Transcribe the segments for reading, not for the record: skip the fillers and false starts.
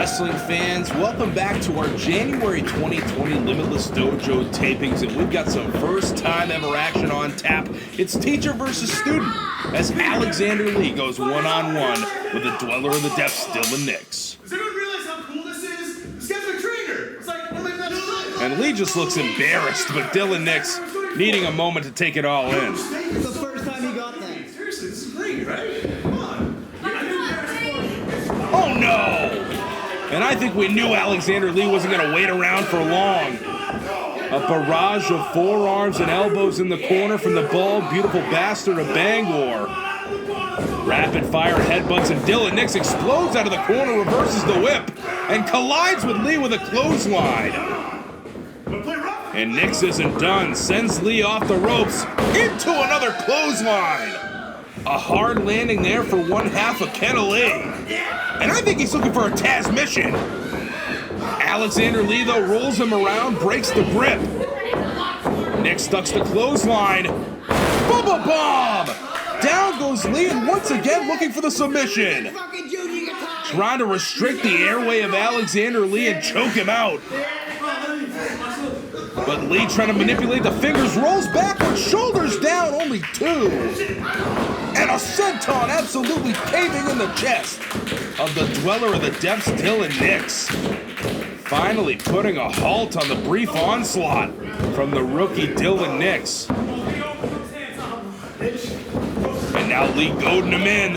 wrestling fans, welcome back to our January 2020 Limitless Dojo tapings, and we've got some first-time ever action on tap. It's teacher versus student, as Alexander Lee goes one-on-one with the Dweller of the Depths, Dylan Nix. Does anyone realize how cool this is? This guy's my trainer! It's like, oh my god, And Lee just looks embarrassed, but Dylan Nix needing a moment to take it all in. It's the first time he got that. seriously, this is great, right? Come on. Oh no! And I think we knew Alexander Lee wasn't going to wait around for long. A barrage of forearms and elbows in the corner from the bald, beautiful bastard of Bangor. Rapid fire headbutts, and Dylan Nix explodes out of the corner, reverses the whip, and collides with Lee with a clothesline. And Nix isn't done, sends Lee off the ropes into another clothesline. A hard landing there for one half of Ken Lee. And I think he's looking for a Taz mission. Alexander Lee, though, rolls him around, breaks the grip. Nix ducks the clothesline. Bubba bomb! Down goes Lee, and once again looking for the submission. Trying to restrict the airway of Alexander Lee and choke him out. But Lee, trying to manipulate the fingers, rolls backwards, shoulders down, only two. And a senton absolutely caving in the chest of the Dweller of the Depths, Dylan Nix. Finally putting a halt on the brief onslaught from the rookie Dylan Nix. And now Lee goading him in.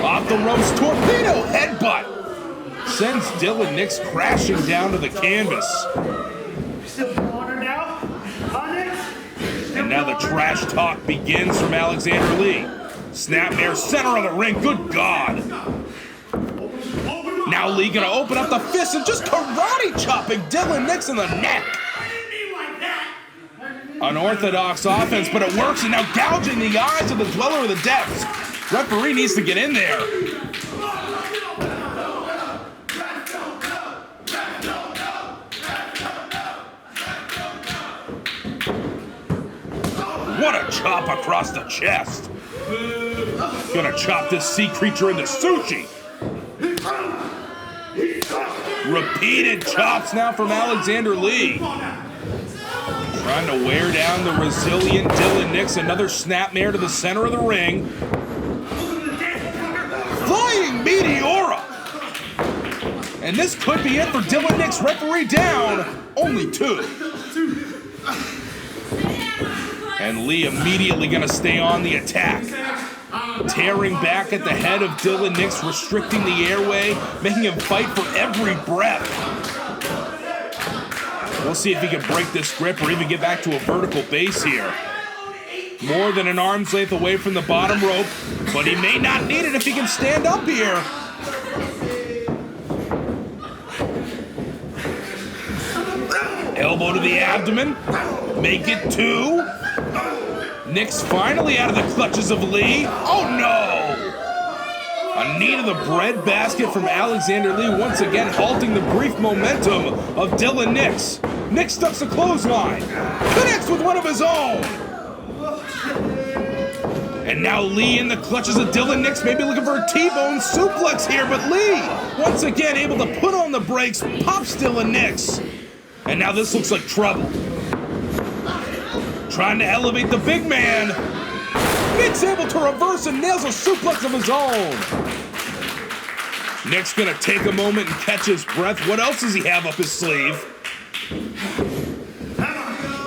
Off the ropes, torpedo headbutt. Sends Dylan Nix crashing down to the canvas. And now the trash talk begins from Alexander Lee. Snapmare, center of the ring, good God. Now Lee gonna open up the fist and just karate chopping Dylan Nix in the neck. Unorthodox offense, but it works, and now gouging the eyes of the Dweller of the Depths. Referee needs to get in there. What a chop across the chest. Gonna chop this sea creature into sushi. Repeated chops now from Alexander Lee. Trying to wear down the resilient Dylan Nix. Another snapmare to the center of the ring. Flying Meteora. And this could be it for Dylan Nix. Referee down. Only two. And Lee immediately going to stay on the attack. Tearing back at the head of Dylan Nix, restricting the airway, making him fight for every breath. We'll see if he can break this grip or even get back to a vertical base here. More than an arm's length away from the bottom rope, but he may not need it if he can stand up here. Elbow to the abdomen. Make it two. Nix finally out of the clutches of Lee. Oh no! A knee to the bread basket from Alexander Lee, once again halting the brief momentum of Dylan Nix. Nix ducks a clothesline. Connects with one of his own. And now Lee in the clutches of Dylan Nix, maybe looking for a T-bone suplex here, but Lee, once again able to put on the brakes, pops Dylan Nix. And now this looks like trouble. Trying to elevate the big man. Nix able to reverse and nails a suplex of his own. Nix gonna take a moment and catch his breath. What else does he have up his sleeve?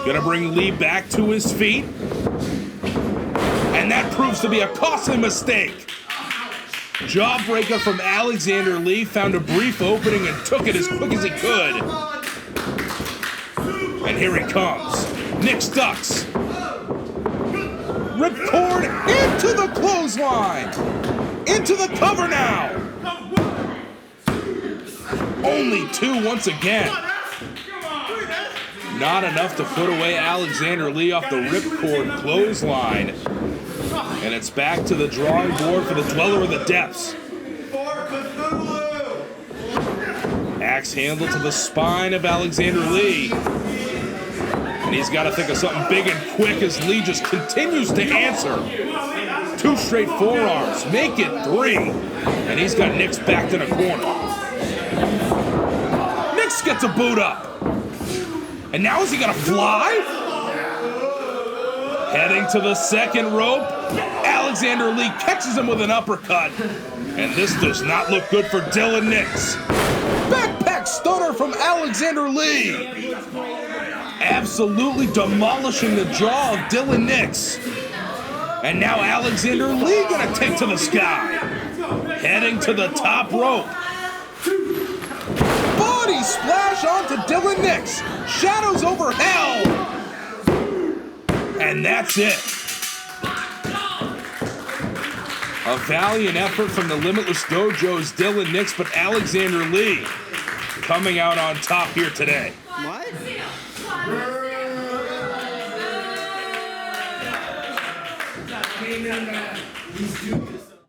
Gonna bring Lee back to his feet. And that proves to be a costly mistake. Jawbreaker from Alexander Lee, found a brief opening and took it as quick as he could. And here he comes. Nix ducks. Ripcord into the clothesline. Into the cover now. Only two once again. Not enough to put away Alexander Lee off the ripcord clothesline. And it's back to the drawing board for the Dweller of the Depths. Axe handle to the spine of Alexander Lee. And he's got to think of something big and quick as Lee just continues to answer. Two straight forearms, make it three. And he's got Nix backed in a corner. gets a boot up. And now is he gonna fly? Heading to the second rope. Alexander Lee catches him with an uppercut. And this does not look good for Dylan Nix. Backpack stunner from Alexander Lee. Absolutely demolishing the jaw of Dylan Nix. And now Alexander Lee gonna take to the sky. Heading to the top rope. Body splash onto Dylan Nix. Shadows over hell. And that's it. A valiant effort from the Limitless Dojo's Dylan Nix, but Alexander Lee coming out on top here today. What?